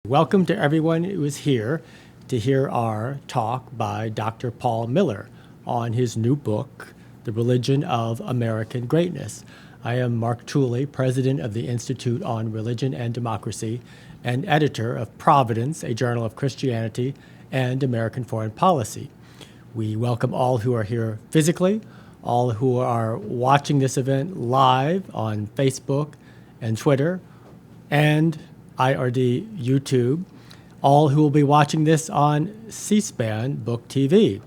Welcome to everyone who is here to hear our talk by Dr. Paul Miller on his new book, The Religion of American Greatness. I am Mark Tooley, president of the Institute on Religion and Democracy and editor of Providence, a journal of Christianity and American foreign policy. We welcome all who are here physically, all who are watching this event live on Facebook and Twitter, and IRD YouTube, all who will be watching this on C-SPAN Book TV.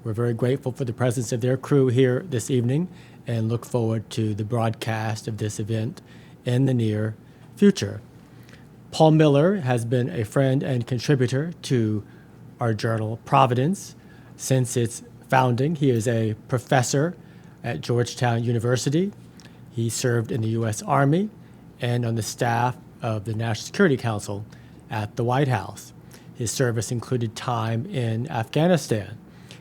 We're very grateful for the presence of their crew here this evening and look forward to the broadcast of this event in the near future. Paul Miller has been a friend and contributor to our journal Providence since its founding. He is a professor at Georgetown University. He served in the U.S. Army and on the staff of the National Security Council at the White House. His service included time in Afghanistan.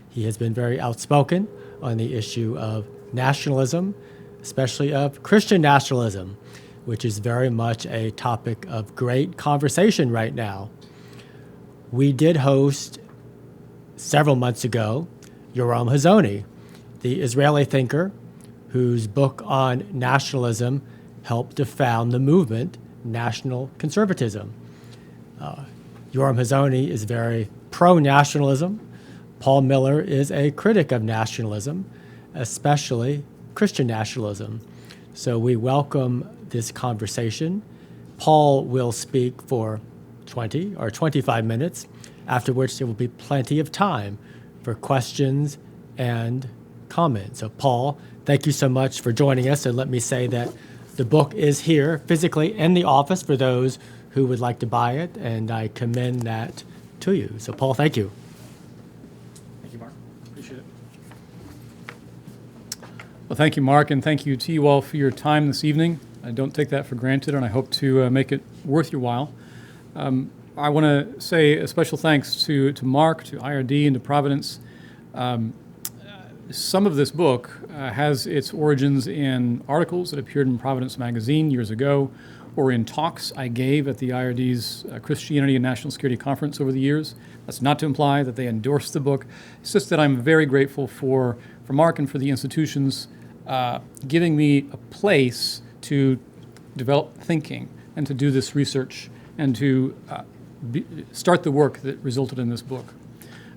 He has been very outspoken on the issue of nationalism, especially of Christian nationalism, which is very much a topic of great conversation right now. We did host several months ago Yoram Hazony, the Israeli thinker whose book on nationalism helped to found the movement National Conservatism. Yoram Hazony is very pro-nationalism. Paul Miller is a critic of nationalism, especially Christian nationalism. So we welcome this conversation. Paul will speak for 20 or 25 minutes, after which there will be plenty of time for questions and comments. So Paul, thank you so much for joining us, and let me say that the book is here physically in the office for those who would like to buy it, and I commend that to you. So, Paul, thank you. Thank you, Mark. Appreciate it. Well, thank you, Mark, and thank you to you all for your time this evening. I don't take that for granted, and I hope to make it worth your while. I want to say a special thanks to Mark, to IRD, and to Providence. Some of this book has its origins in articles that appeared in Providence magazine years ago, or in talks I gave at the IRD's Christianity and National Security Conference over the years. That's not to imply that they endorsed the book. It's just that I'm very grateful for Mark and for the institutions giving me a place to develop thinking and to do this research and to start the work that resulted in this book.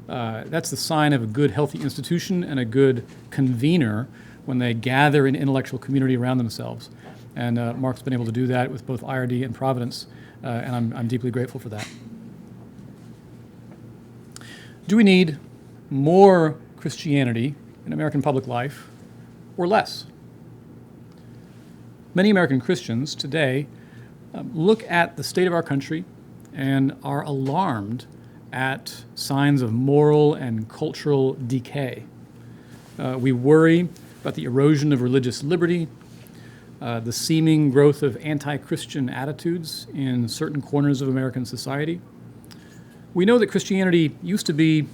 That's the sign of a good, healthy institution and a good convener when they gather an intellectual community around themselves. And Mark's been able to do that with both IRD and Providence, and I'm deeply grateful for that. Do we need more Christianity in American public life or less? Many American Christians today look at the state of our country and are alarmed at signs of moral and cultural decay. We worry about the erosion of religious liberty, the seeming growth of anti-Christian attitudes in certain corners of American society. We know that Christianity used to be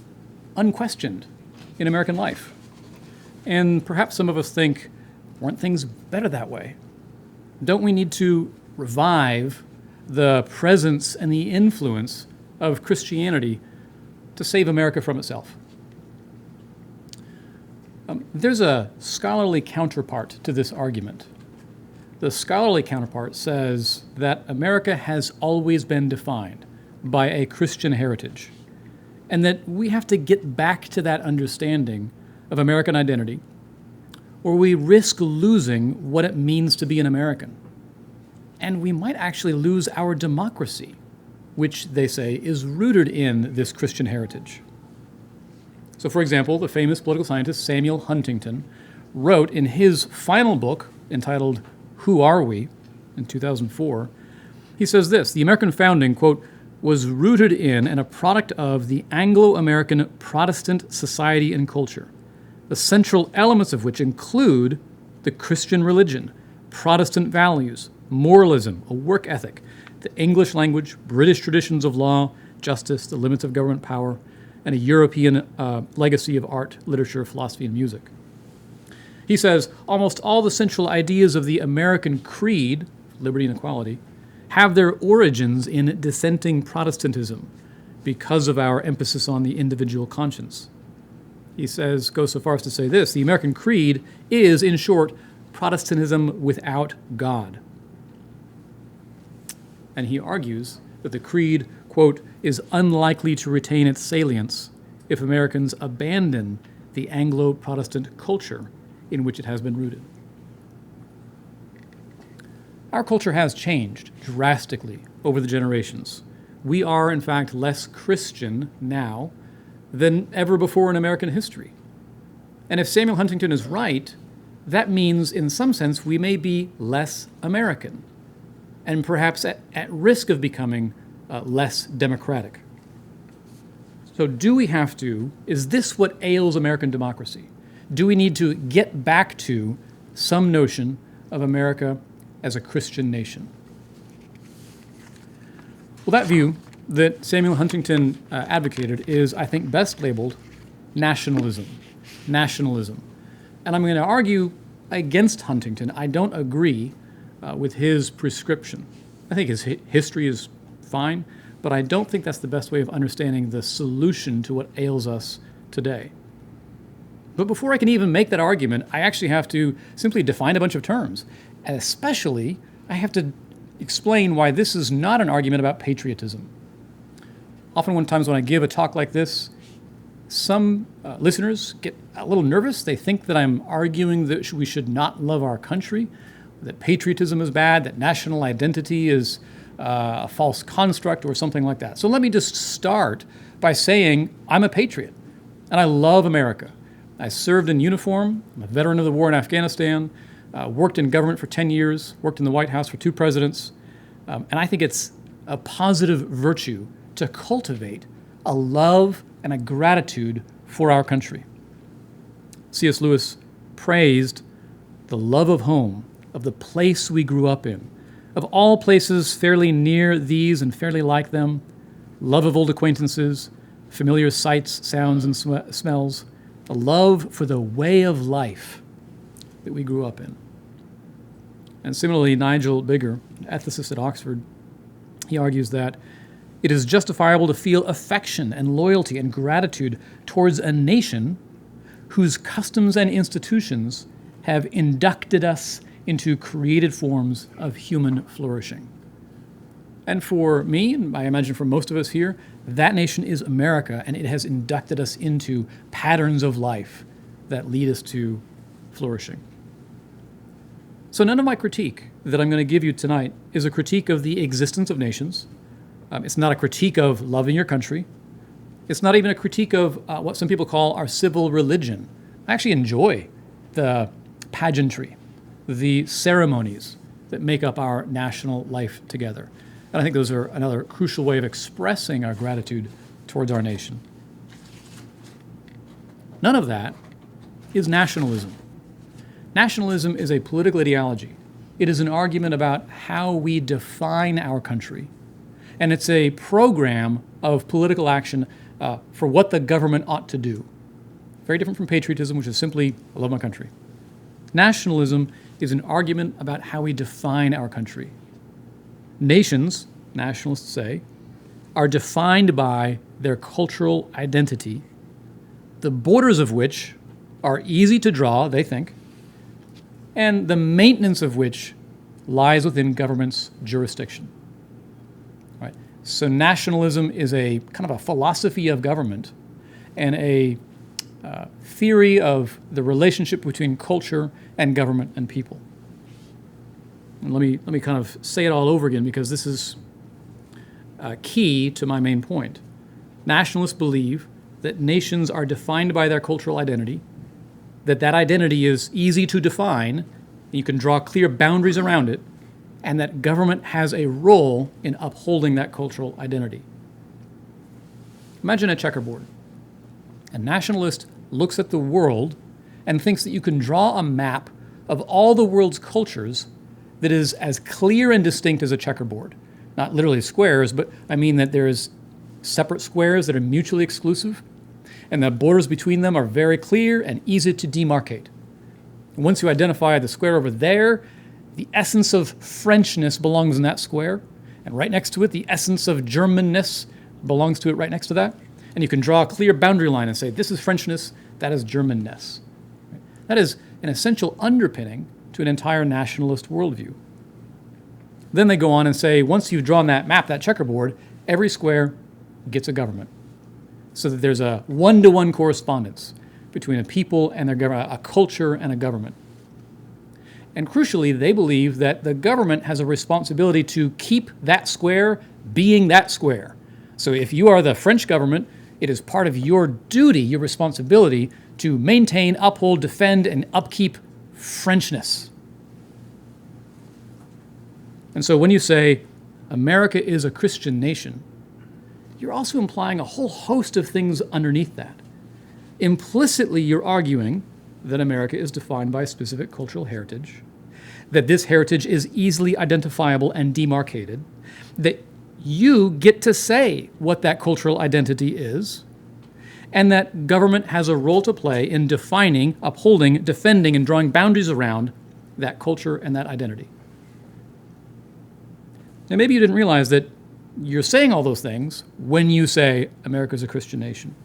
unquestioned in American life. And perhaps some of us think, weren't things better that way? Don't we need to revive the presence and the influence of Christianity to save America from itself? There's a scholarly counterpart to this argument. The scholarly counterpart says that America has always been defined by a Christian heritage, and that we have to get back to that understanding of American identity, or we risk losing what it means to be an American. And we might actually lose our democracy, which they say is rooted in this Christian heritage. So, for example, the famous political scientist Samuel Huntington wrote in his final book entitled Who Are We? In 2004, he says this: the American founding, quote, was rooted in and a product of the Anglo-American Protestant society and culture, the central elements of which include the Christian religion, Protestant values, moralism, a work ethic, the English language, British traditions of law, justice, the limits of government power, and a European legacy of art, literature, philosophy, and music. He says almost all the central ideas of the American creed, liberty and equality, have their origins in dissenting Protestantism because of our emphasis on the individual conscience. He goes so far as to say this: the American creed is, in short, Protestantism without God. And he argues that the creed, quote, is unlikely to retain its salience if Americans abandon the Anglo-Protestant culture in which it has been rooted. Our culture has changed drastically over the generations. We are, in fact, less Christian now than ever before in American history. And if Samuel Huntington is right, that means, in some sense, we may be less American and perhaps at risk of becoming less democratic. So is this what ails American democracy? Do we need to get back to some notion of America as a Christian nation? Well, that view that Samuel Huntington advocated is, I think, best labeled nationalism. Nationalism. And I'm going to argue against Huntington. I don't agree with his prescription. I think his history is fine, but I don't think that's the best way of understanding the solution to what ails us today. But before I can even make that argument, I actually have to simply define a bunch of terms. And especially, I have to explain why this is not an argument about patriotism. Oftentimes when I give a talk like this, some listeners get a little nervous. They think that I'm arguing that we should not love our country, that patriotism is bad, that national identity is a false construct or something like that. So let me just start by saying I'm a patriot and I love America. I served in uniform. I'm a veteran of the war in Afghanistan, worked in government for 10 years, worked in the White House for 2 presidents. And I think it's a positive virtue to cultivate a love and a gratitude for our country. C.S. Lewis praised the love of home, of the place we grew up in, of all places fairly near these and fairly like them, love of old acquaintances, familiar sights, sounds, and smells, a love for the way of life that we grew up in. And similarly, Nigel Bigger, an ethicist at Oxford, he argues that it is justifiable to feel affection and loyalty and gratitude towards a nation whose customs and institutions have inducted us into created forms of human flourishing. And for me, and I imagine for most of us here, that nation is America, and it has inducted us into patterns of life that lead us to flourishing. So none of my critique that I'm going to give you tonight is a critique of the existence of nations. It's not a critique of loving your country. It's not even a critique of what some people call our civil religion. I actually enjoy the pageantry, the ceremonies that make up our national life together. And I think those are another crucial way of expressing our gratitude towards our nation. None of that is nationalism. Nationalism is a political ideology. It is an argument about how we define our country. And it's a program of political action for what the government ought to do. Very different from patriotism, which is simply, I love my country. Nationalism is an argument about how we define our country. Nations, nationalists say, are defined by their cultural identity, the borders of which are easy to draw, they think, and the maintenance of which lies within government's jurisdiction. Right? So nationalism is a kind of a philosophy of government and a theory of the relationship between culture and government and people. And let me kind of say it all over again, because this is key to my main point. Nationalists believe that nations are defined by their cultural identity, that identity is easy to define, you can draw clear boundaries around it, and that government has a role in upholding that cultural identity. Imagine a checkerboard. A nationalist looks at the world and thinks that you can draw a map of all the world's cultures that is as clear and distinct as a checkerboard. Not literally squares, but I mean that there's separate squares that are mutually exclusive, and the borders between them are very clear and easy to demarcate. And once you identify the square over there, the essence of Frenchness belongs in that square, and right next to it, the essence of Germanness belongs to it right next to that. And you can draw a clear boundary line and say, this is Frenchness, that is Germanness. That is an essential underpinning to an entire nationalist worldview. Then they go on and say, once you've drawn that map, that checkerboard, every square gets a government. So that there's a one-to-one correspondence between a people and their government, a culture and a government. And crucially, they believe that the government has a responsibility to keep that square being that square. So if you are the French government, it is part of your duty, your responsibility, to maintain, uphold, defend, and upkeep Frenchness. And so when you say America is a Christian nation, you're also implying a whole host of things underneath that. Implicitly, you're arguing that America is defined by a specific cultural heritage, that this heritage is easily identifiable and demarcated, that you get to say what that cultural identity is, and that government has a role to play in defining, upholding, defending, and drawing boundaries around that culture and that identity. Now, maybe you didn't realize that you're saying all those things when you say America's a Christian nation.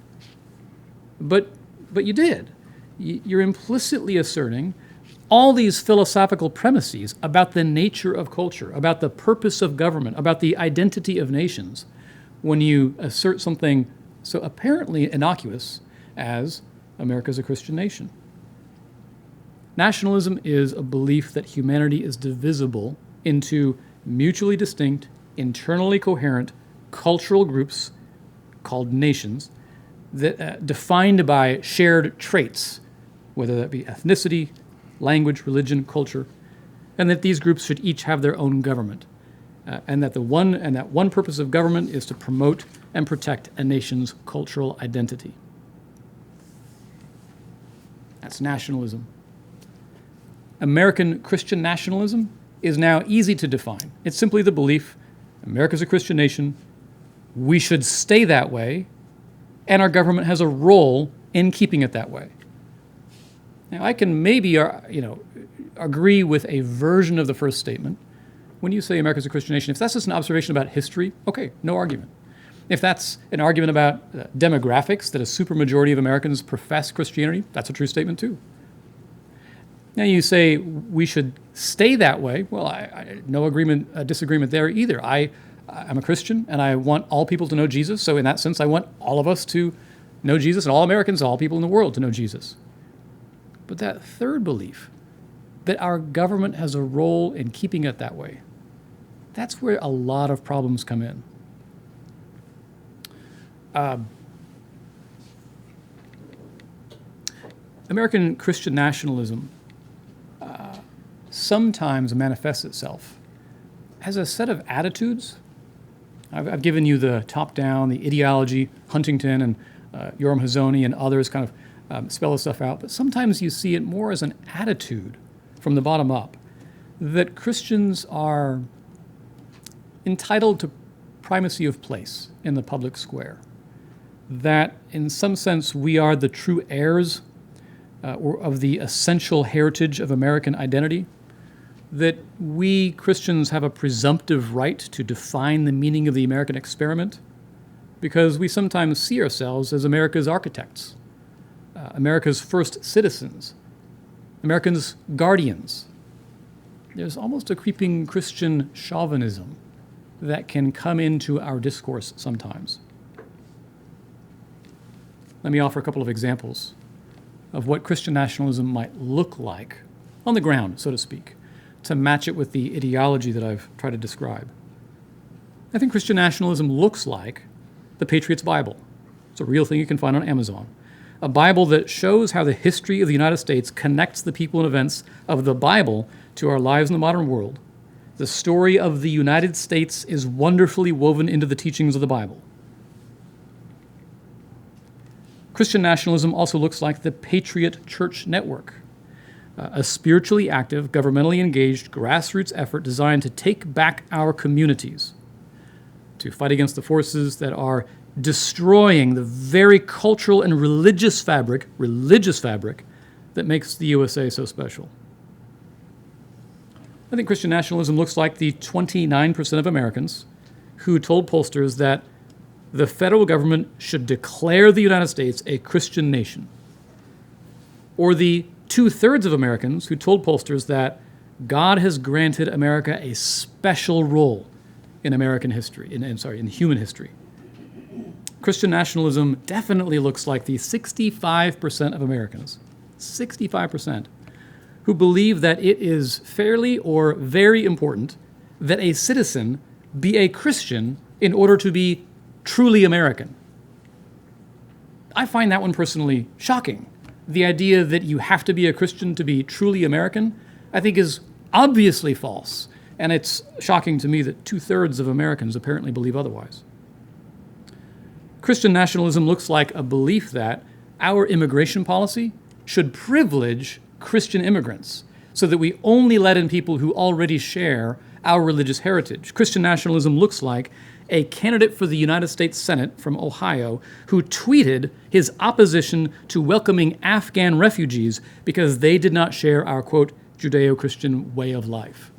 But you did. You're implicitly asserting all these philosophical premises about the nature of culture, about the purpose of government, about the identity of nations, when you assert something so apparently innocuous as America's a Christian nation. Nationalism is a belief that humanity is divisible into mutually distinct, internally coherent cultural groups called nations that defined by shared traits, whether that be ethnicity, language, religion, culture, and that these groups should each have their own government, and that one purpose of government is to promote and protect a nation's cultural identity. That's nationalism. American Christian nationalism is now easy to define. It's simply the belief America's a Christian nation, we should stay that way, and our government has a role in keeping it that way. Now, I can maybe agree with a version of the first statement. When you say America's a Christian nation, if that's just an observation about history, okay, no argument. If that's an argument about demographics, that a supermajority of Americans profess Christianity, that's a true statement too. Now you say we should stay that way. Well, no disagreement there either. I'm a Christian, and I want all people to know Jesus. So in that sense, I want all of us to know Jesus, and all Americans, all people in the world to know Jesus. But that third belief, that our government has a role in keeping it that way, that's where a lot of problems come in. American Christian nationalism sometimes manifests itself as a set of attitudes. I've given you the top-down, the ideology, Huntington and Yoram Hazony and others kind of spell this stuff out, but sometimes you see it more as an attitude from the bottom up, that Christians are entitled to primacy of place in the public square, that in some sense we are the true heirs or of the essential heritage of American identity, that we Christians have a presumptive right to define the meaning of the American experiment because we sometimes see ourselves as America's architects, America's first citizens, Americans' guardians. There's almost a creeping Christian chauvinism that can come into our discourse sometimes. Let me offer a couple of examples of what Christian nationalism might look like on the ground, so to speak, to match it with the ideology that I've tried to describe. I think Christian nationalism looks like the Patriot's Bible. It's a real thing you can find on Amazon. A Bible that shows how the history of the United States connects the people and events of the Bible to our lives in the modern world. The story of the United States is wonderfully woven into the teachings of the Bible. Christian nationalism also looks like the Patriot Church Network, a spiritually active, governmentally engaged grassroots effort designed to take back our communities, to fight against the forces that are destroying the very cultural and religious fabric that makes the USA so special. I think Christian nationalism looks like the 29% of Americans who told pollsters that the federal government should declare the United States a Christian nation. Or the 2/3 of Americans who told pollsters that God has granted America a special role in American history, in human history. Christian nationalism definitely looks like the 65% of Americans, 65%, who believe that it is fairly or very important that a citizen be a Christian in order to be truly American. I find that one personally shocking. The idea that you have to be a Christian to be truly American, I think, is obviously false. And it's shocking to me that 2/3 of Americans apparently believe otherwise. Christian nationalism looks like a belief that our immigration policy should privilege Christian immigrants so that we only let in people who already share our religious heritage. Christian nationalism looks like a candidate for the United States Senate from Ohio who tweeted his opposition to welcoming Afghan refugees because they did not share our, quote, Judeo-Christian way of life.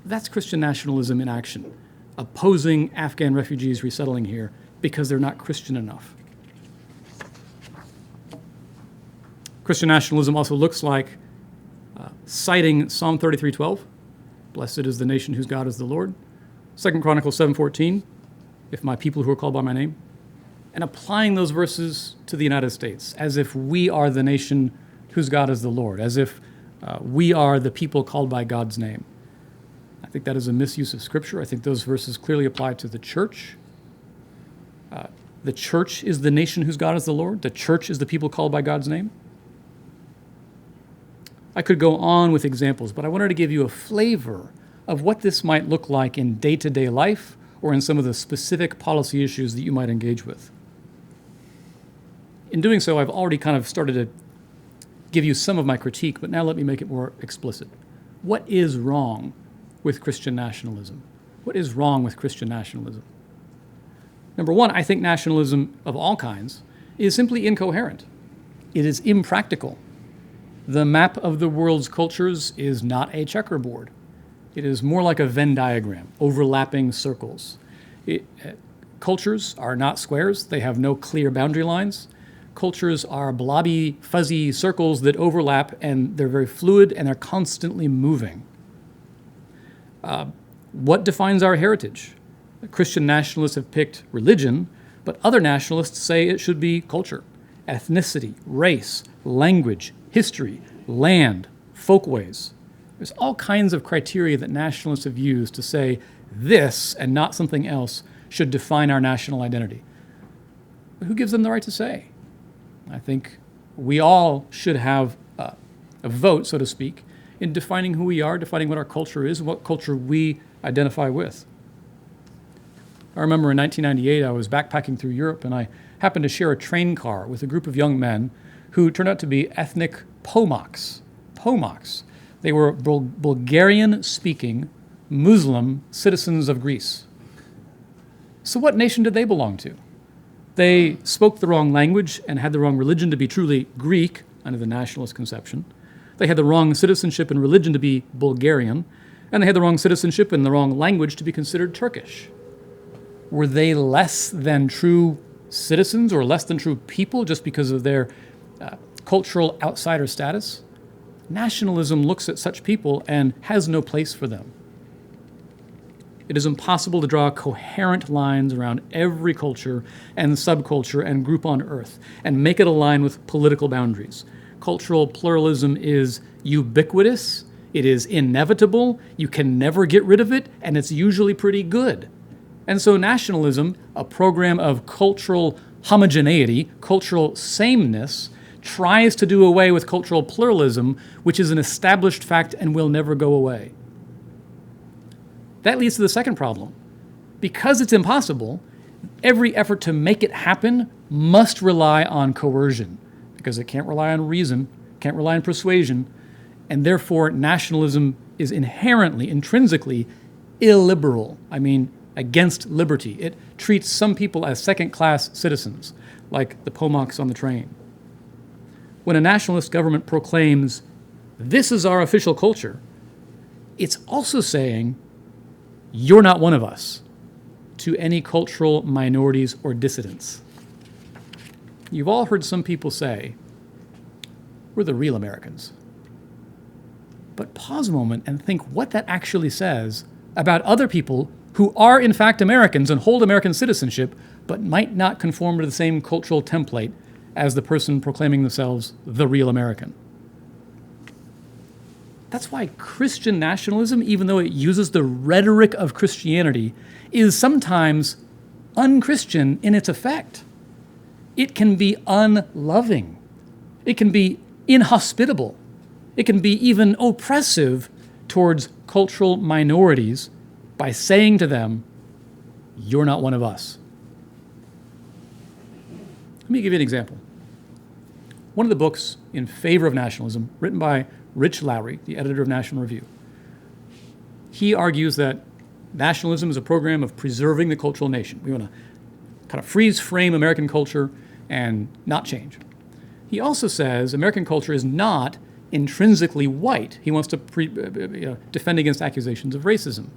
That's Christian nationalism in action, opposing Afghan refugees resettling here because they're not Christian enough. Christian nationalism also looks like citing Psalm 33:12, blessed is the nation whose God is the Lord, 2 Chronicles 7:14, if my people who are called by my name, and applying those verses to the United States as if we are the nation whose God is the Lord, as if we are the people called by God's name. I think that is a misuse of Scripture. I think those verses clearly apply to the church. The church is the nation whose God is the Lord. The church is the people called by God's name. I could go on with examples, but I wanted to give you a flavor of what this might look like in day-to-day life or in some of the specific policy issues that you might engage with. In doing so, I've already kind of started to give you some of my critique, but now let me make it more explicit. What is wrong with Christian nationalism? What is wrong with Christian nationalism? Number one, I think nationalism of all kinds is simply incoherent. It is impractical. The map of the world's cultures is not a checkerboard. It is more like a Venn diagram, overlapping circles. Cultures are not squares. They have no clear boundary lines. Cultures are blobby, fuzzy circles that overlap, and they're very fluid, and they're constantly moving. What defines our heritage? Christian nationalists have picked religion, but other nationalists say it should be culture, ethnicity, race, language, history, land, folkways. There's all kinds of criteria that nationalists have used to say this and not something else should define our national identity. But who gives them the right to say? I think we all should have a vote, so to speak, in defining who we are, defining what our culture is, and what culture we identify with. I remember in 1998, I was backpacking through Europe, and I happened to share a train car with a group of young men who turned out to be ethnic Pomaks. Pomaks. They were Bulgarian-speaking Muslim citizens of Greece. So what nation did they belong to? They spoke the wrong language and had the wrong religion to be truly Greek, under the nationalist conception. They had the wrong citizenship and religion to be Bulgarian, and they had the wrong citizenship and the wrong language to be considered Turkish. Were they less than true citizens or less than true people just because of their cultural outsider status? Nationalism looks at such people and has no place for them. It is impossible to draw coherent lines around every culture and subculture and group on Earth and make it align with political boundaries. Cultural pluralism is ubiquitous, it is inevitable, you can never get rid of it, and it's usually pretty good. And so nationalism, a program of cultural homogeneity, cultural sameness, tries to do away with cultural pluralism, which is an established fact and will never go away. That leads to the second problem. Because it's impossible, every effort to make it happen must rely on coercion, because it can't rely on reason, can't rely on persuasion, and therefore nationalism is inherently, intrinsically illiberal. I mean, against liberty. It treats some people as second-class citizens, like the Pomaks on the train. When a nationalist government proclaims, this is our official culture, it's also saying, you're not one of us. to any cultural minorities or dissidents. You've all heard some people say, we're the real Americans. But pause a moment and think what that actually says about other people who are in fact Americans and hold American citizenship, but might not conform to the same cultural template as the person proclaiming themselves the real American. That's why Christian nationalism, even though it uses the rhetoric of Christianity, is sometimes unchristian in its effect. It can be unloving. It can be inhospitable. It can be even oppressive towards cultural minorities by saying to them, you're not one of us. Let me give you an example. One of the books in favor of nationalism, written by Rich Lowry, the editor of National Review, he argues that nationalism is a program of preserving the cultural nation. We want to kind of freeze frame American culture and not change. He also says American culture is not intrinsically white. He wants to defend against accusations of racism.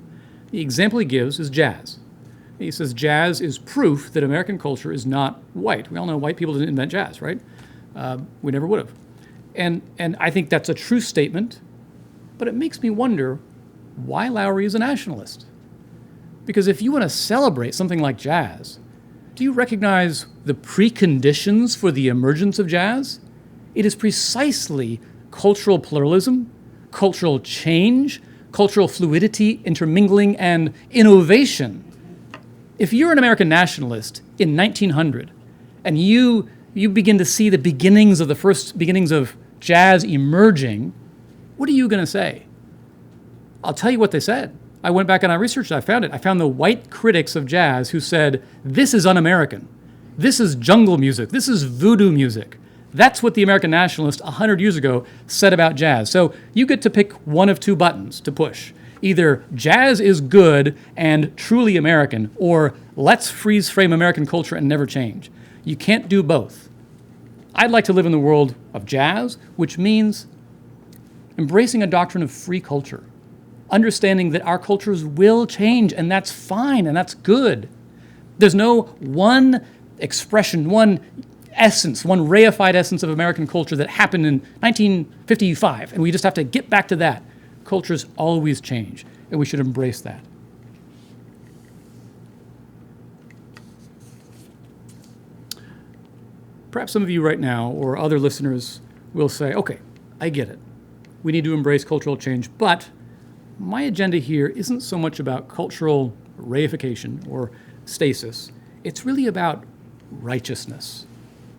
The example he gives is jazz. He says jazz is proof that American culture is not white. We all know white people didn't invent jazz, right? We never would have. And I think that's a true statement, but it makes me wonder why Lowry is a nationalist. Because if you want to celebrate something like jazz, do you recognize the preconditions for the emergence of jazz? It is precisely cultural pluralism, cultural change, cultural fluidity, intermingling, and innovation. If you're an American nationalist in 1900 and you begin to see the beginnings of the first beginnings of jazz emerging, what are you going to say? I'll tell you what they said. I went back and I researched it. I found it. I found the white critics of jazz who said, this is un-American. This is jungle music. This is voodoo music. That's what the American nationalist 100 years ago said about jazz. So you get to pick one of two buttons to push. Either jazz is good and truly American, or let's freeze frame American culture and never change. You can't do both. I'd like to live in the world of jazz, which means embracing a doctrine of free culture, understanding that our cultures will change, and that's fine, and that's good. There's no one expression, one essence, one reified essence of American culture that happened in 1955, and we just have to get back to that. Cultures always change, and we should embrace that. Perhaps some of you right now, or other listeners, will say, okay, I get it. We need to embrace cultural change, but my agenda here isn't so much about cultural reification or stasis. It's really about righteousness.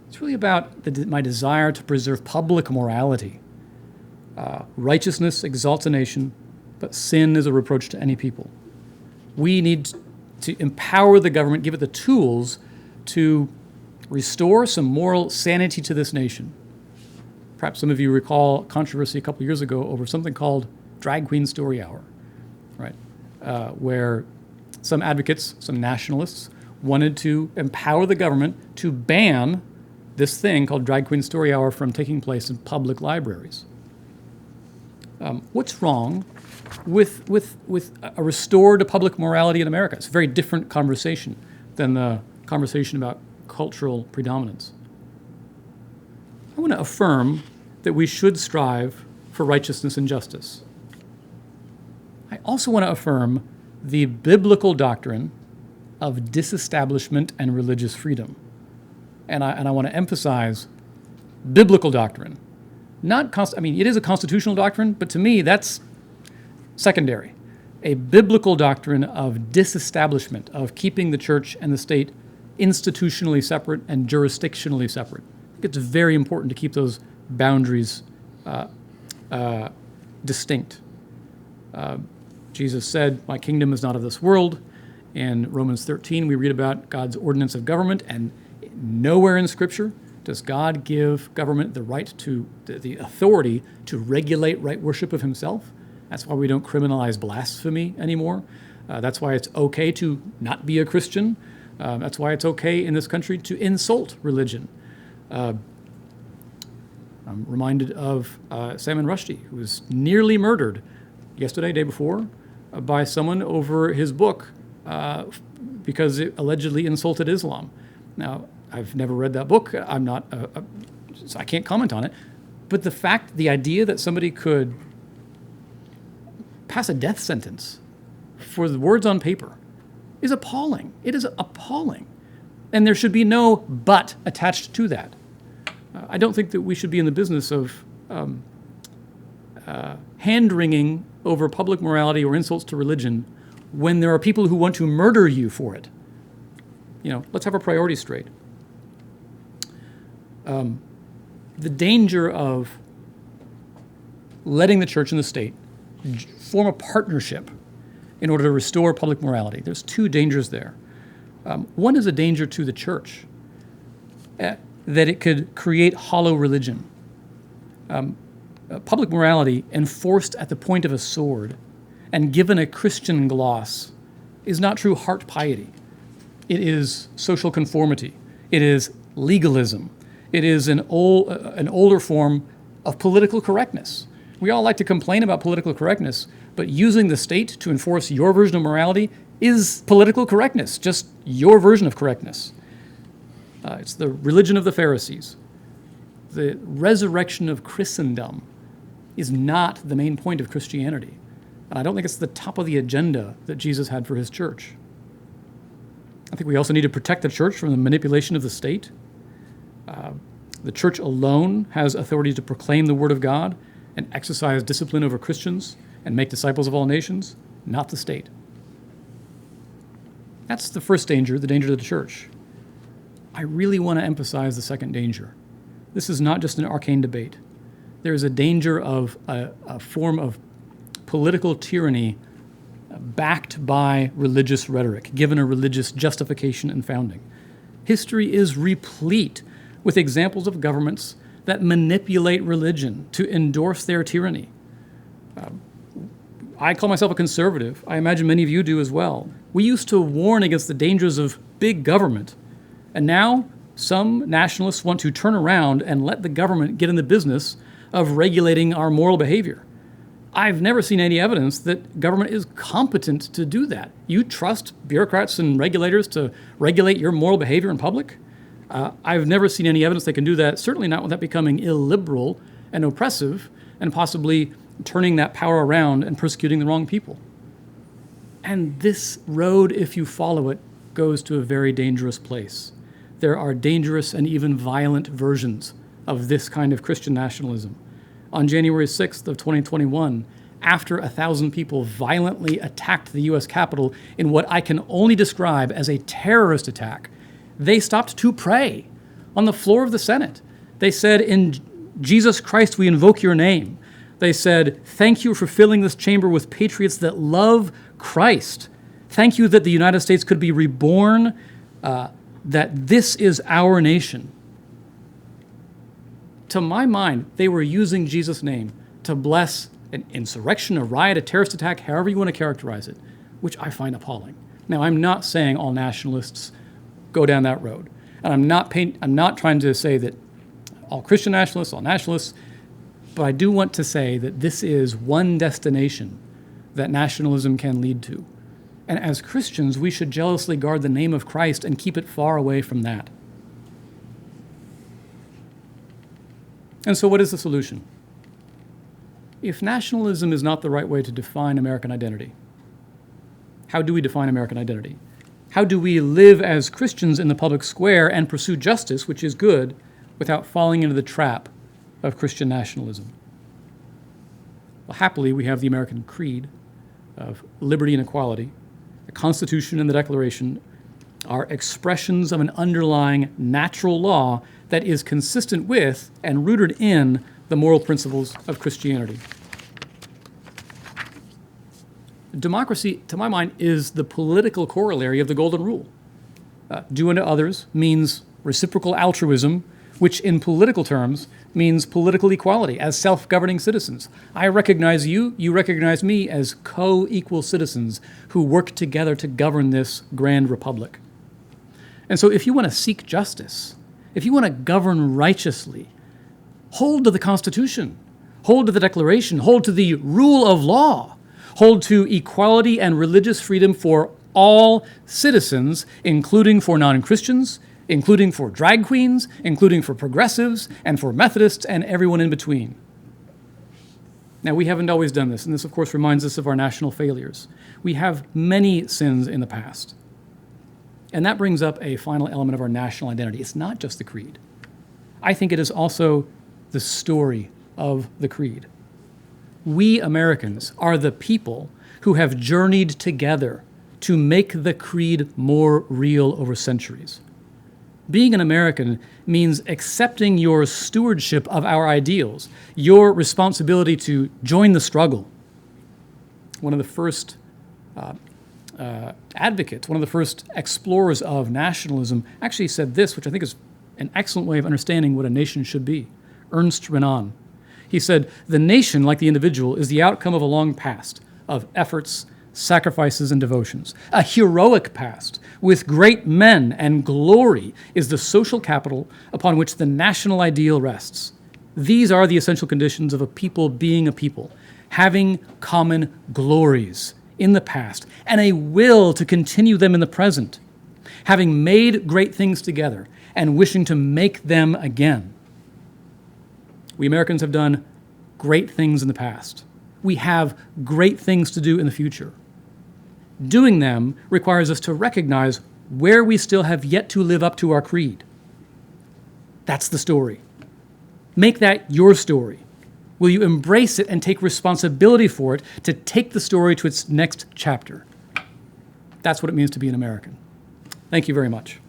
It's really about my desire to preserve public morality. Righteousness exalts a nation, but sin is a reproach to any people. We need to empower the government, give it the tools to restore some moral sanity to this nation. Perhaps some of you recall controversy a couple years ago over something called Drag Queen Story Hour, right? Where some advocates, some nationalists, wanted to empower the government to ban this thing called Drag Queen Story Hour from taking place in public libraries. What's wrong with a restore to public morality in America? It's a very different conversation than the conversation about cultural predominance. I want to affirm that we should strive for righteousness and justice. I also want to affirm the biblical doctrine of disestablishment and religious freedom. And I want to emphasize biblical doctrine. It is a constitutional doctrine, but to me, that's secondary. A biblical doctrine of disestablishment, of keeping the church and the state institutionally separate and jurisdictionally separate. I think it's very important to keep those boundaries distinct. Jesus said, my kingdom is not of this world. In Romans 13, we read about God's ordinance of government, and nowhere in Scripture does God give government the right to, the authority to regulate right worship of himself. That's why we don't criminalize blasphemy anymore. That's why it's okay to not be a Christian. That's why it's okay in this country to insult religion. I'm reminded of Salman Rushdie, who was nearly murdered yesterday, day before, by someone over his book because it allegedly insulted Islam. Now, I've never read that book. I'm not, so I can't comment on it. But the idea that somebody could pass a death sentence for the words on paper is appalling. It is appalling. And there should be no but attached to that. I don't think that we should be in the business of hand-wringing over public morality or insults to religion when there are people who want to murder you for it. Let's have our priorities straight. The danger of letting the church and the state form a partnership in order to restore public morality. There's two dangers there. One is a danger to the church, that it could create hollow religion. Public morality enforced at the point of a sword and given a Christian gloss is not true heart piety. It is social conformity. It is legalism. It is an older form of political correctness. We all like to complain about political correctness, but using the state to enforce your version of morality is political correctness, just your version of correctness. It's the religion of the Pharisees. The resurrection of Christendom is not the main point of Christianity. And I don't think it's the top of the agenda that Jesus had for his church. I think we also need to protect the church from the manipulation of the state. The church alone has authority to proclaim the word of God and exercise discipline over Christians and make disciples of all nations, not the state. That's the first danger, the danger to the church. I really want to emphasize the second danger. This is not just an arcane debate. There is a danger of a form of political tyranny backed by religious rhetoric, given a religious justification and founding. History is replete with examples of governments that manipulate religion to endorse their tyranny. I call myself a conservative. I imagine many of you do as well. We used to warn against the dangers of big government, and now some nationalists want to turn around and let the government get in the business of regulating our moral behavior. I've never seen any evidence that government is competent to do that. You trust bureaucrats and regulators to regulate your moral behavior in public? I've never seen any evidence they can do that, certainly not without becoming illiberal and oppressive and possibly turning that power around and persecuting the wrong people. And this road, if you follow it, goes to a very dangerous place. There are dangerous and even violent versions of this kind of Christian nationalism. On January 6th of 2021, after 1,000 people violently attacked the U.S. Capitol in what I can only describe as a terrorist attack, they stopped to pray on the floor of the Senate. They said, "In Jesus Christ, we invoke your name." They said, "Thank you for filling this chamber with patriots that love Christ. Thank you that the United States could be reborn, that this is our nation." To my mind, they were using Jesus' name to bless an insurrection, a riot, a terrorist attack, however you want to characterize it, which I find appalling. Now, I'm not saying all nationalists go down that road. And I'm not trying to say that all Christian nationalists, all nationalists, but I do want to say that this is one destination that nationalism can lead to. And as Christians, we should jealously guard the name of Christ and keep it far away from that. And so what is the solution? If nationalism is not the right way to define American identity, how do we define American identity? How do we live as Christians in the public square and pursue justice, which is good, without falling into the trap of Christian nationalism? Well, happily, we have the American Creed of liberty and equality. The Constitution and the Declaration are expressions of an underlying natural law that is consistent with and rooted in the moral principles of Christianity. Democracy, to my mind, is the political corollary of the Golden Rule. Do unto others means reciprocal altruism, which in political terms means political equality as self-governing citizens. I recognize you, you recognize me as co-equal citizens who work together to govern this grand republic. And so if you want to seek justice, if you want to govern righteously, hold to the Constitution, hold to the Declaration, hold to the rule of law, hold to equality and religious freedom for all citizens, including for non-Christians, including for drag queens, including for progressives, and for Methodists, and everyone in between. Now, we haven't always done this, and this, of course, reminds us of our national failures. We have many sins in the past. And that brings up a final element of our national identity. It's not just the creed. I think it is also the story of the creed. We Americans are the people who have journeyed together to make the creed more real over centuries. Being an American means accepting your stewardship of our ideals, your responsibility to join the struggle. One of the first advocates, one of the first explorers of nationalism actually said this, which I think is an excellent way of understanding what a nation should be. Ernst Renan. He said, "The nation, like the individual, is the outcome of a long past of efforts, sacrifices, and devotions. A heroic past with great men and glory is the social capital upon which the national ideal rests. These are the essential conditions of a people being a people, having common glories in the past and a will to continue them in the present, having made great things together and wishing to make them again." We Americans have done great things in the past. We have great things to do in the future. Doing them requires us to recognize where we still have yet to live up to our creed. That's the story. Make that your story. Will you embrace it and take responsibility for it to take the story to its next chapter? That's what it means to be an American. Thank you very much.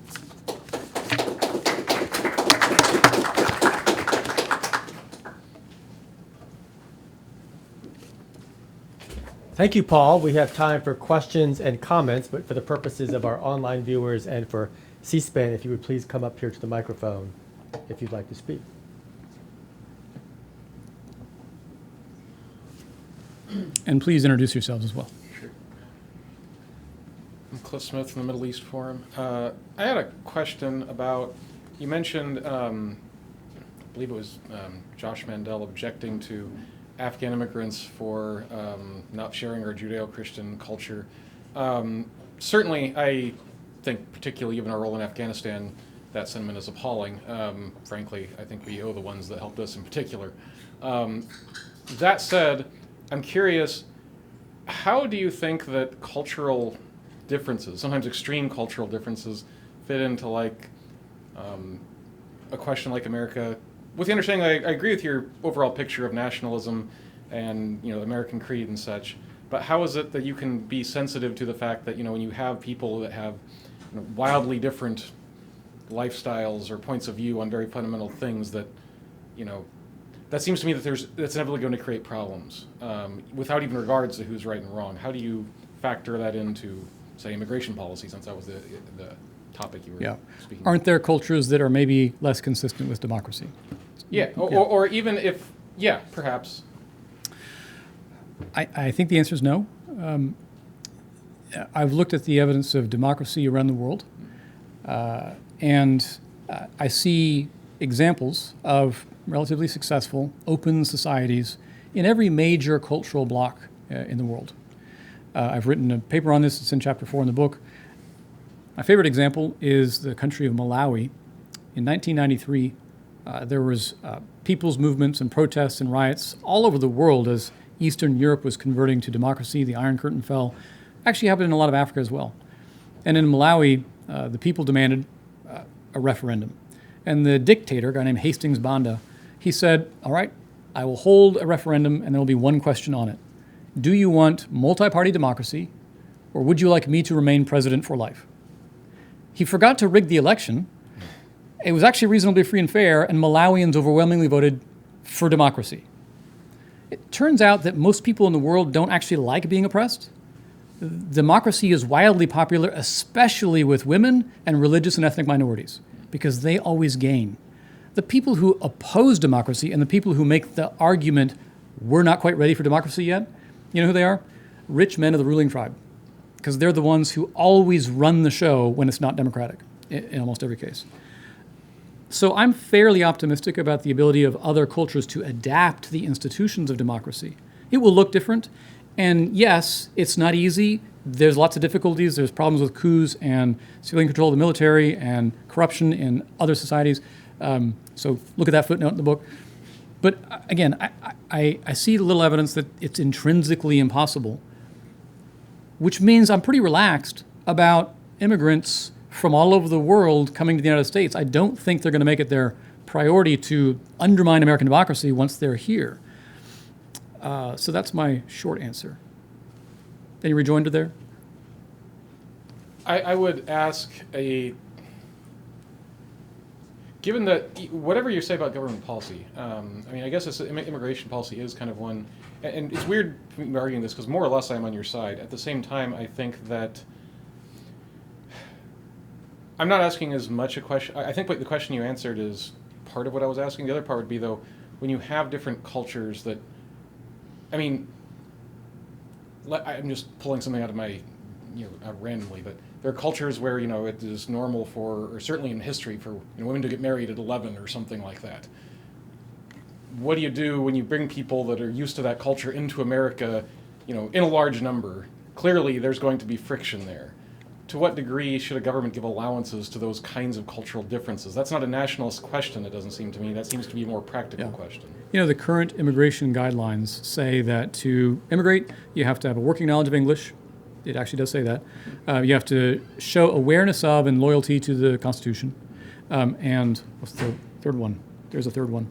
Thank you, Paul. We have time for questions and comments, but for the purposes of our online viewers and for C-SPAN, if you would please come up here to the microphone if you'd like to speak. And please introduce yourselves as well. Sure. I'm Cliff Smith from the Middle East Forum. I had a question about, you mentioned, I believe it was Josh Mandel objecting to Afghan immigrants for not sharing our Judeo-Christian culture. Certainly, I think, particularly given our role in Afghanistan, that sentiment is appalling. Frankly, I think we owe the ones that helped us in particular. That said, I'm curious, how do you think that cultural differences, sometimes extreme cultural differences, fit into like a question like America? With the understanding, I agree with your overall picture of nationalism and the American creed and such. But how is it that you can be sensitive to the fact that when you have people that have wildly different lifestyles or points of view on very fundamental things that that seems to me that that's inevitably going to create problems without even regards to who's right and wrong. How do you factor that into, say, immigration policy, since that was the topic you were speaking Aren't there cultures that are maybe less consistent with democracy? Yeah, or even if, perhaps. I think the answer is no. I've looked at the evidence of democracy around the world, and I see examples of relatively successful, open societies in every major cultural bloc in the world. I've written a paper on this. It's in chapter 4 in the book. My favorite example is the country of Malawi. In 1993, there was people's movements and protests and riots all over the world as Eastern Europe was converting to democracy. The Iron Curtain fell. Actually happened in a lot of Africa as well. And in Malawi, the people demanded a referendum. And the dictator, a guy named Hastings Banda, he said, all right, I will hold a referendum and there will be one question on it. Do you want multi-party democracy, or would you like me to remain president for life? He forgot to rig the election. It was actually reasonably free and fair, and Malawians overwhelmingly voted for democracy. It turns out that most people in the world don't actually like being oppressed. Democracy is wildly popular, especially with women and religious and ethnic minorities, because they always gain. The people who oppose democracy and the people who make the argument, we're not quite ready for democracy yet, you know who they are? Rich men of the ruling tribe, because they're the ones who always run the show when it's not democratic, in almost every case. So I'm fairly optimistic about the ability of other cultures to adapt the institutions of democracy. It will look different, And yes, it's not easy. There's lots of difficulties. There's problems with coups and civilian control of the military and corruption in other societies. So look at that footnote in the book. But again, I see little evidence that it's intrinsically impossible, which means I'm pretty relaxed about immigrants from all over the world coming to the United States. I don't think they're going to make it their priority to undermine American democracy once they're here. So that's my short answer. Any rejoinder there? I would ask given that whatever you say about government policy, I mean, I guess immigration policy is kind of one, and it's weird for me arguing this because more or less I'm on your side. At the same time, I think that I'm not asking as much a question. I think the question you answered is part of what I was asking. The other part would be, though, when you have different cultures that, I mean, I'm just pulling something out of my, out randomly, but there are cultures where, it is normal for, or certainly in history, for women to get married at 11 or something like that. What do you do when you bring people that are used to that culture into America, in a large number? Clearly, there's going to be friction there. To what degree should a government give allowances to those kinds of cultural differences? That's not a nationalist question, it doesn't seem to me. That seems to be a more practical question. The current immigration guidelines say that to immigrate, you have to have a working knowledge of English. It actually does say that. You have to show awareness of and loyalty to the Constitution. And what's the third one? There's a third one.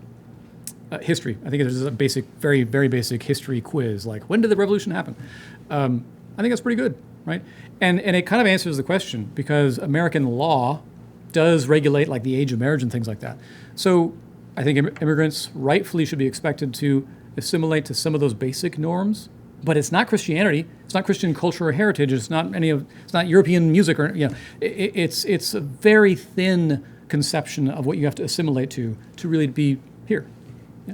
History. I think there's a basic, very, very basic history quiz, like when did the revolution happen? I think that's pretty good, right? And it kind of answers the question because American law does regulate like the age of marriage and things like that. So I think immigrants rightfully should be expected to assimilate to some of those basic norms, but it's not Christianity. It's not Christian culture or heritage. It's not European music or, it's a very thin conception of what you have to assimilate to really be here. Yeah.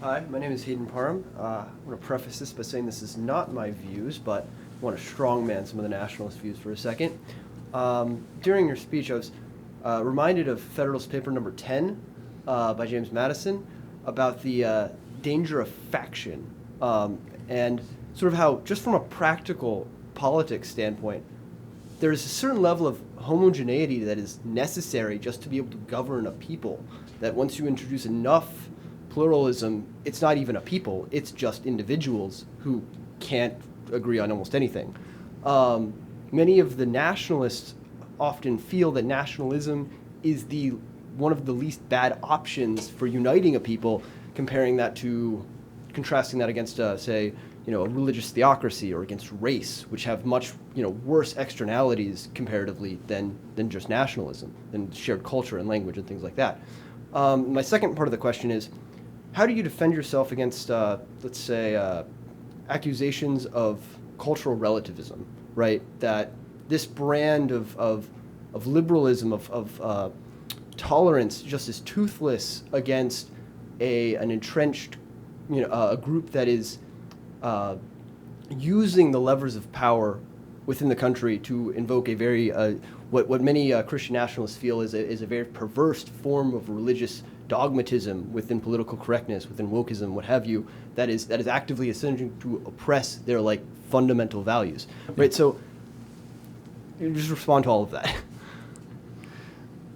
Hi, my name is Hayden Parham. I want to preface this by saying this is not my views, but I want to strongman some of the nationalist views for a second. During your speech, I was reminded of Federalist Paper number 10 by James Madison about the danger of faction and sort of how, just from a practical politics standpoint, there is a certain level of homogeneity that is necessary just to be able to govern a people, that once you introduce enough pluralism, it's not even a people, it's just individuals who can't agree on almost anything. Many of the nationalists often feel that nationalism is one of the least bad options for uniting a people, contrasting that against, say, a religious theocracy or against race, which have much, worse externalities comparatively than just nationalism, than shared culture and language and things like that. My second part of the question is, how do you defend yourself against, let's say, accusations of cultural relativism, right? That this brand of liberalism, of tolerance, just is toothless against an entrenched, a group that is using the levers of power within the country to invoke a very, what many Christian nationalists feel is a very perverse form of religious dogmatism within political correctness, within wokeism, what have you, that is actively attempting to oppress their fundamental values, right? So, just respond to all of that.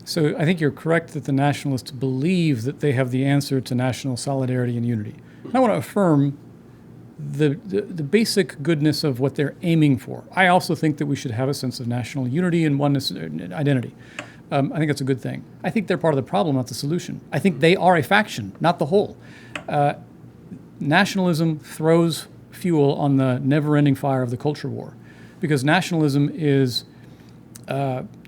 So I think you're correct that the nationalists believe that they have the answer to national solidarity and unity. And I want to affirm the basic goodness of what they're aiming for. I also think that we should have a sense of national unity and oneness and identity. I think that's a good thing. I think they're part of the problem, not the solution. I think they are a faction, not the whole. Nationalism throws fuel on the never-ending fire of the culture war, because nationalism is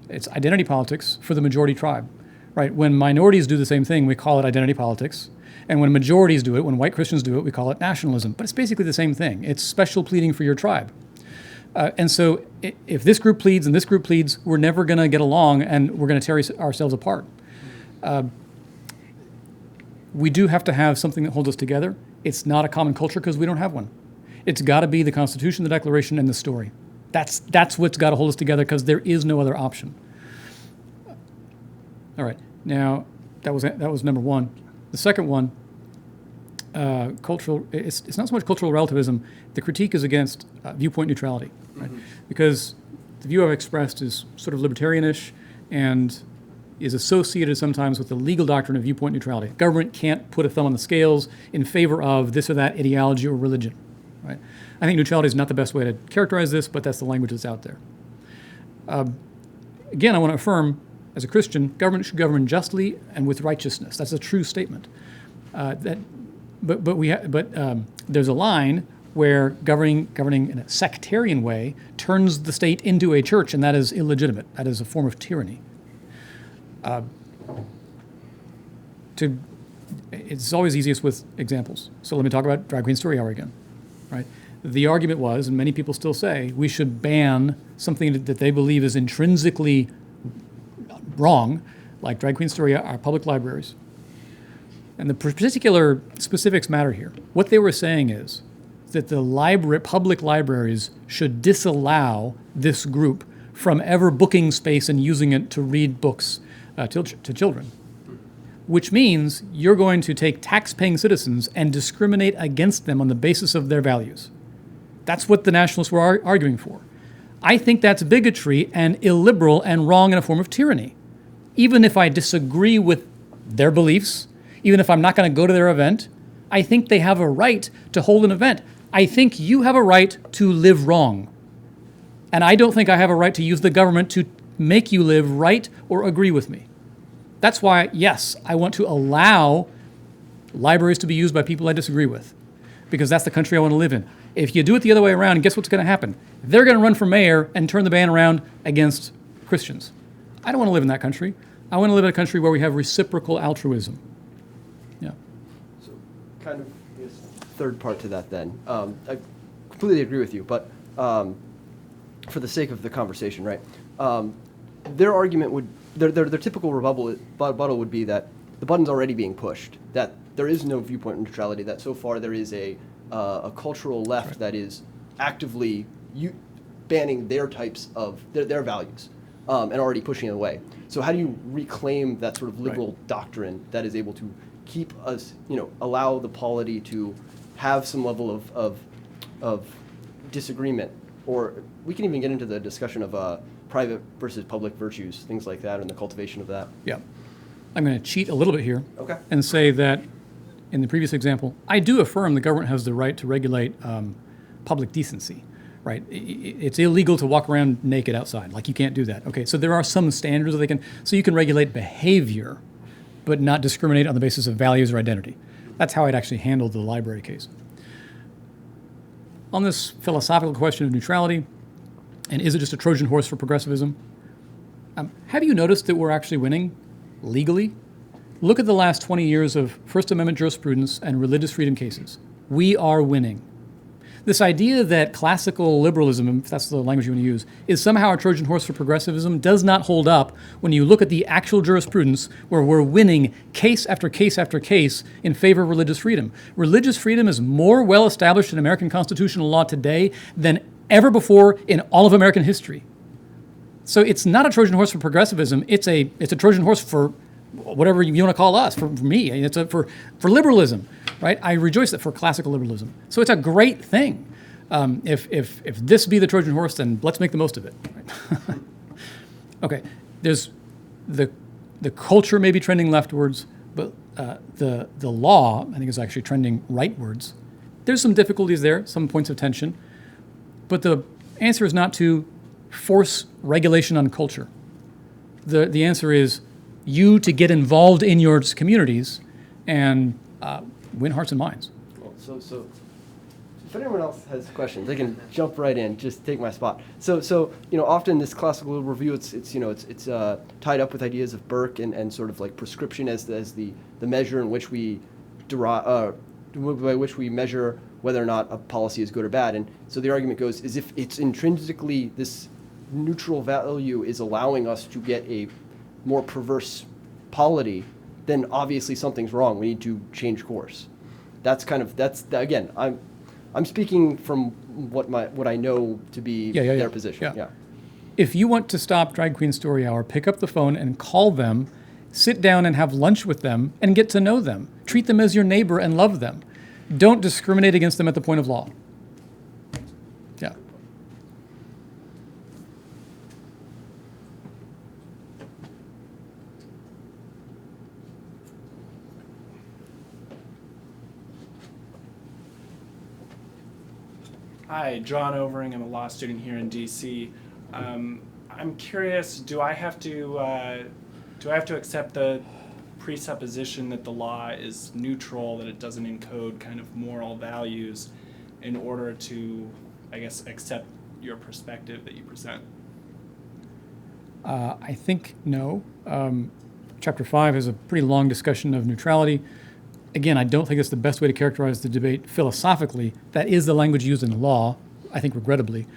it's identity politics for the majority tribe, right? When minorities do the same thing, we call it identity politics. And when majorities do it, when white Christians do it, we call it nationalism. But it's basically the same thing. It's special pleading for your tribe. And so if this group pleads and this group pleads, we're never going to get along and we're going to tear ourselves apart. We do have to have something that holds us together. It's not a common culture because we don't have one. It's got to be the Constitution, the Declaration, and the story. That's what's got to hold us together because there is no other option. All All right. Now, that was number one. The second one, cultural. It's not so much cultural relativism. The critique is against viewpoint neutrality, right? Because the view I've expressed is sort of libertarianish and is associated sometimes with the legal doctrine of viewpoint neutrality. Government can't put a thumb on the scales in favor of this or that ideology or religion, right? I think neutrality is not the best way to characterize this, but that's the language that's out there. Again, I want to affirm, as a Christian, government should govern justly and with righteousness. That's a true statement. But there's a line where governing in a sectarian way turns the state into a church, and that is illegitimate. That is a form of tyranny. It's always easiest with examples. So let me talk about Drag Queen Story Hour again, right? The argument was, and many people still say, we should ban something that they believe is intrinsically wrong, like Drag Queen Story Hour, public libraries. And the particular specifics matter here. What they were saying is that the public libraries should disallow this group from ever booking space and using it to read books to children, which means you're going to take tax-paying citizens and discriminate against them on the basis of their values. That's what the nationalists were arguing for. I think that's bigotry and illiberal and wrong and a form of tyranny. Even if I disagree with their beliefs, even if I'm not going to go to their event, I think they have a right to hold an event. I think you have a right to live wrong. And I don't think I have a right to use the government to make you live right or agree with me. That's why, yes, I want to allow libraries to be used by people I disagree with, because that's the country I want to live in. If you do it the other way around, guess what's going to happen? They're going to run for mayor and turn the ban around against Christians. I don't want to live in that country. I want to live in a country where we have reciprocal altruism. Yeah. So, kind of, I guess, third part to that then. I completely agree with you, but for the sake of the conversation, right? Their argument would, their typical rebuttal would be that the button's already being pushed, that there is no viewpoint neutrality, that so far there is a cultural left that is actively banning their types of, their values, and already pushing it away. So how do you reclaim that sort of liberal doctrine that is able to keep us, allow the polity to have some level of disagreement? Or we can even get into the discussion of private versus public virtues, things like that, and the cultivation of that. Yeah. I'm going to cheat a little bit here Okay. and say that in the previous example, I do affirm the government has the right to regulate public decency, right? It's illegal to walk around naked outside. Like, you can't do that. Okay, so there are some standards that so you can regulate behavior, but not discriminate on the basis of values or identity. That's how I'd actually handle the library case. On this philosophical question of neutrality, and is it just a Trojan horse for progressivism? Have you noticed that we're actually winning legally? Look at the last 20 years of First Amendment jurisprudence and religious freedom cases. We are winning. This idea that classical liberalism, if that's the language you want to use, is somehow a Trojan horse for progressivism does not hold up when you look at the actual jurisprudence where we're winning case after case after case in favor of religious freedom. Religious freedom is more well established in American constitutional law today than ever before in all of American history. So it's not a Trojan horse for progressivism. It's a Trojan horse for whatever you want to call us. For me, it's for liberalism, right? I rejoice that for classical liberalism. So it's a great thing. If this be the Trojan horse, then let's make the most of it. Right? Okay, there's the culture may be trending leftwards, but the law, I think, is actually trending rightwards. There's some difficulties there, some points of tension, but the answer is not to force regulation on culture. The answer is you to get involved in your communities and win hearts and minds. Well, so if anyone else has questions, they can jump right in. Just take my spot. So often this classical review, it's tied up with ideas of Burke and sort of like prescription as the measure in which we derive, by which we measure whether or not a policy is good or bad. And so the argument goes is if it's intrinsically this neutral value is allowing us to get a more perverse polity, then obviously something's wrong. We need to change course. That's again, I'm speaking from what I know to be their position. Yeah. If you want to stop Drag Queen Story Hour, pick up the phone and call them Sit down and have lunch with them and get to know them. Treat them as your neighbor and love them. Don't discriminate against them at the point of law. Yeah. Hi, John Overing. I'm a law student here in DC. I'm curious, do I have to accept the presupposition that the law is neutral, that it doesn't encode kind of moral values in order to, I guess, accept your perspective that you present? I think no. Chapter 5 is a pretty long discussion of neutrality. Again, I don't think it's the best way to characterize the debate philosophically. That is the language used in law, I think regrettably.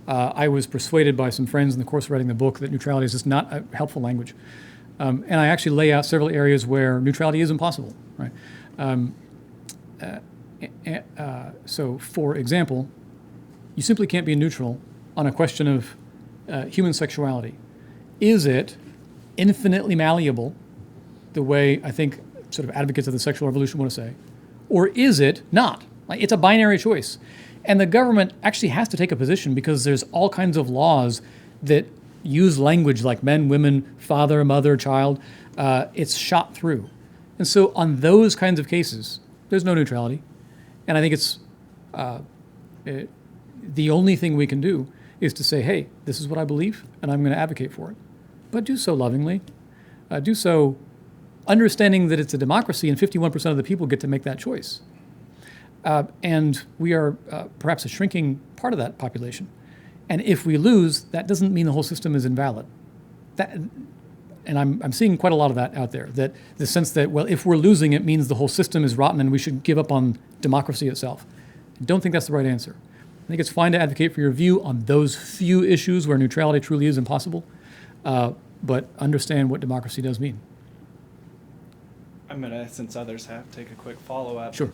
I was persuaded by some friends in the course of writing the book that neutrality is just not a helpful language. And I actually lay out several areas where neutrality is impossible. Right? So, for example, you simply can't be neutral on a question of human sexuality. Is it infinitely malleable, the way I think sort of advocates of the sexual revolution want to say, or is it not? Like, it's a binary choice. And the government actually has to take a position because there's all kinds of laws that use language like men, women, father, mother, child. It's shot through. And so on those kinds of cases, there's no neutrality. And I think it's the only thing we can do is to say, hey, this is what I believe, and I'm going to advocate for it. But do so lovingly. Do so understanding that it's a democracy and 51% of the people get to make that choice. And we are perhaps a shrinking part of that population. And if we lose, that doesn't mean the whole system is invalid. And I'm seeing quite a lot of that out there, that the sense that, well, if we're losing, it means the whole system is rotten and we should give up on democracy itself. I don't think that's the right answer. I think it's fine to advocate for your view on those few issues where neutrality truly is impossible, but understand what democracy does mean. I'm going to, since others have, take a quick follow-up. Sure.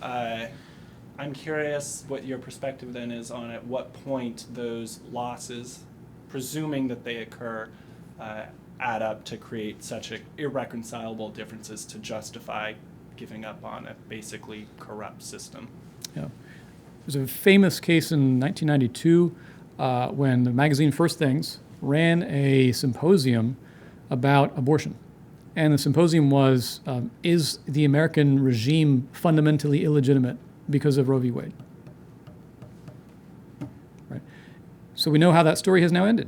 I'm curious what your perspective then is on at what point those losses, presuming that they occur, add up to create such irreconcilable differences to justify giving up on a basically corrupt system. Yeah. There's a famous case in 1992 when the magazine First Things ran a symposium about abortion. And the symposium was, is the American regime fundamentally illegitimate because of Roe v. Wade? Right. So we know how that story has now ended.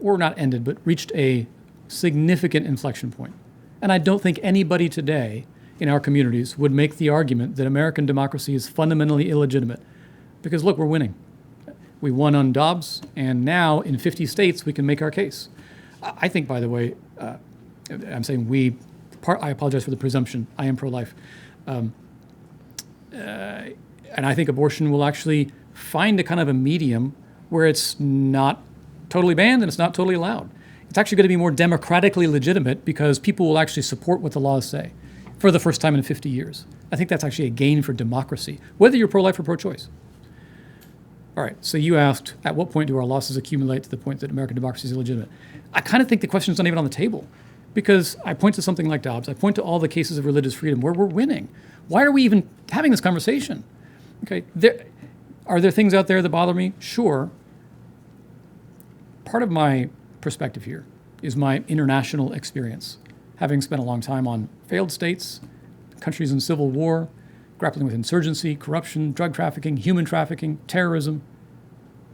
Or not ended, but reached a significant inflection point. And I don't think anybody today in our communities would make the argument that American democracy is fundamentally illegitimate. Because look, we're winning. We won on Dobbs, and now in 50 states we can make our case. I think, by the way, I'm saying we, I apologize for the presumption, I am pro-life. And I think abortion will actually find a kind of a medium where it's not totally banned and it's not totally allowed. It's actually going to be more democratically legitimate because people will actually support what the laws say for the first time in 50 years. I think that's actually a gain for democracy, whether you're pro-life or pro-choice. All right, so you asked, at what point do our losses accumulate to the point that American democracy is illegitimate? I kind of think the question's not even on the table because I point to something like Dobbs. I point to all the cases of religious freedom where we're winning. Why are we even having this conversation? Okay, are there things out there that bother me? Sure. Part of my perspective here is my international experience, having spent a long time on failed states, countries in civil war, grappling with insurgency, corruption, drug trafficking, human trafficking, terrorism.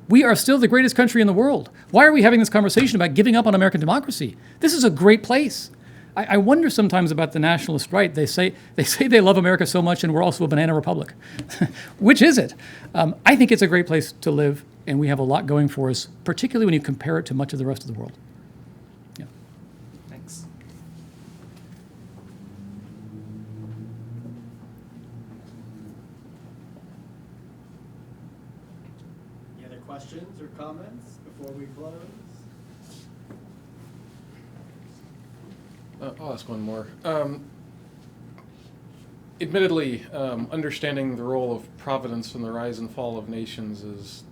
We are still the greatest country in the world. Why are we having this conversation about giving up on American democracy? This is a great place. I wonder sometimes about the nationalist right. They say they love America so much and we're also a banana republic. Which is it? I think it's a great place to live and we have a lot going for us, particularly when you compare it to much of the rest of the world. Yeah. Thanks. Any other questions or comments before we close? I'll ask one more. Admittedly, understanding the role of providence in the rise and fall of nations is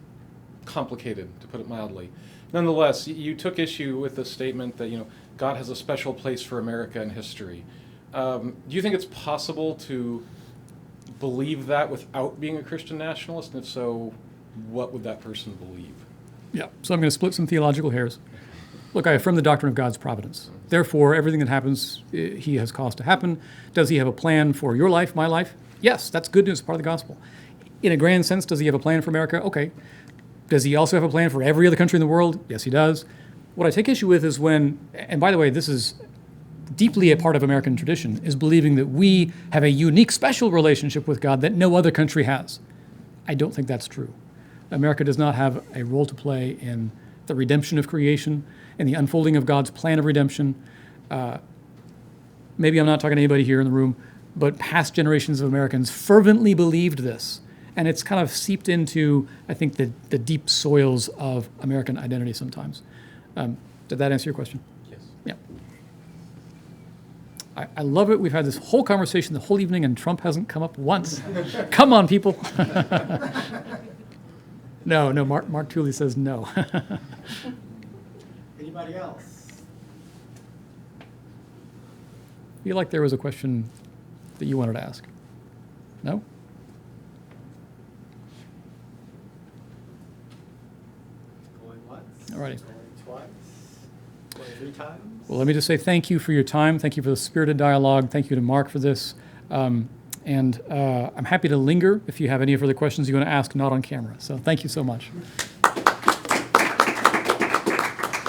complicated, to put it mildly. nonetheless, you took issue with the statement that, God has a special place for America in history. Do you think it's possible to believe that without being a Christian nationalist? And if so, what would that person believe? Yeah, so I'm going to split some theological hairs. Look, I affirm the doctrine of God's providence. Therefore, everything that happens, he has caused to happen. Does he have a plan for your life, my life? Yes, that's good news, part of the gospel. In a grand sense, does he have a plan for America? Okay. Does he also have a plan for every other country in the world? Yes, he does. What I take issue with is when, and by the way, this is deeply a part of American tradition, is believing that we have a unique, special relationship with God that no other country has. I don't think that's true. America does not have a role to play in the redemption of creation, in the unfolding of God's plan of redemption. Maybe I'm not talking to anybody here in the room, but past generations of Americans fervently believed this. And it's kind of seeped into, I think, the deep soils of American identity sometimes. Did that answer your question? Yes. Yeah. I love it. We've had this whole conversation the whole evening, and Trump hasn't come up once. Come on, people. No, Mark Tooley says no. Anybody else? I feel like there was a question that you wanted to ask. No? Going once. All righty. Going twice. Going 3 times. Well, let me just say thank you for your time. Thank you for the spirited dialogue. Thank you to Mark for this. And I'm happy to linger if you have any further questions you want to ask, not on camera. So thank you so much.